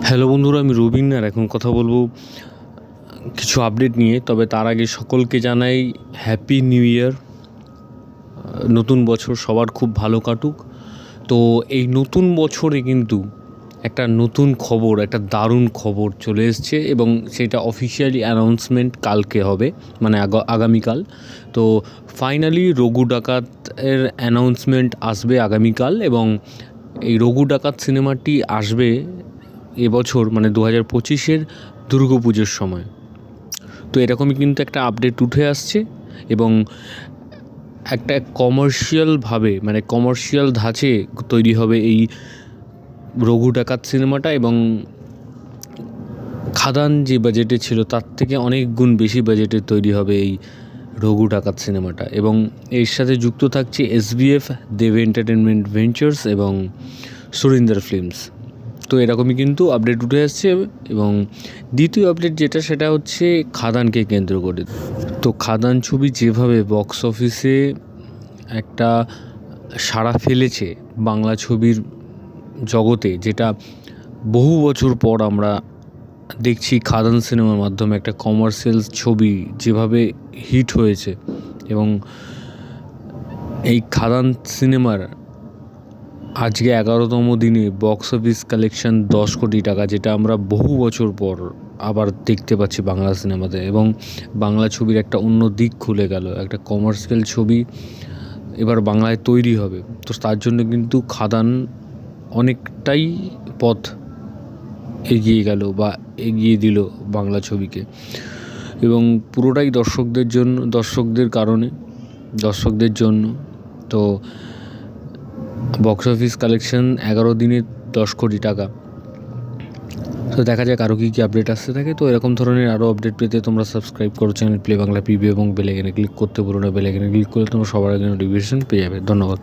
Hello বন্ধুরা, আমি রবিন আর এখন কথা বলবো কিছু আপডেট নিয়ে। তবে তার আগে সকলকে জানাই হ্যাপি নিউ ইয়ার। নতুন বছর সবার খুব ভালো কাটুক। তো এই নতুন বছরে কিন্তু একটা নতুন খবর, একটা দারুণ খবর চলে এসছে এবং সেটা অফিসিয়ালি অ্যানাউন্সমেন্ট কালকে হবে, মানে আগামীকাল। তো ফাইনালি রঘু ডাকাতের অ্যানাউন্সমেন্ট আসবে আগামীকাল এবং এই রঘু ডাকাত সিনেমাটি আসবে এবছর, মানে 2025-এর দুর্গাপুজোর সময়। তো এরকমই কিন্তু একটা আপডেট উঠে আসছে এবং একটা কমার্শিয়ালভাবে, মানে কমার্শিয়াল ধাঁচে তৈরি হবে এই রঘু ডাকাত সিনেমাটা এবং খাদান যে বাজেটে ছিল তার থেকে অনেক গুণ বেশি বাজেটে তৈরি হবে এই রঘু ডাকাত সিনেমাটা। এবং এর সাথে যুক্ত থাকছে SBF, দেব এন্টারটেনমেন্ট ভেঞ্চার্স এবং সুরিন্দর ফিল্মস। তো এরকমই কিন্তু আপডেট উঠে আসছে। এবং দ্বিতীয় আপডেট যেটা, সেটা হচ্ছে খাদানকে কেন্দ্র করে। তো খাদান ছবি যেভাবে বক্স অফিসে একটা সাড়া ফেলেছে বাংলা ছবির জগতে, যেটা বহু বছর পর আমরা দেখছি খাদান সিনেমার মাধ্যমে একটা কমার্শিয়াল ছবি যেভাবে হিট হয়েছে। এবং এই খাদান সিনেমার আজকে 11তম দিনে বক্স অফিস কালেকশন 10 কোটি টাকা, যেটা আমরা বহু বছর পর আবার দেখতে পাচ্ছি বাংলা সিনেমাতে। এবং বাংলা ছবির একটা অন্য দিক খুলে গেল, একটা কমার্শিয়াল ছবি এবার বাংলায় তৈরি হবে। তো তার জন্য কিন্তু খাদান অনেকটাই পথ এগিয়ে গেল বা এগিয়ে দিল বাংলা ছবিকে। এবং পুরোটাই দর্শকদের জন্য। তো বক্স অফিস কালেকশন 11 দিনে 10 কোটি টাকা। তো দেখা যাক আরও কী আপডেট আসতে থাকে। তো এরকম ধরনের আরও আপডেট পেতে তোমরা সাবস্ক্রাইব করো চ্যানেল প্লে বাংলা পিবি এবং বেল আইকনে ক্লিক করতে বলো না। বেল আইকনে ক্লিক করলে তোমরা সবার আগে নোটিফিকেশন পেয়ে যাবে। ধন্যবাদ।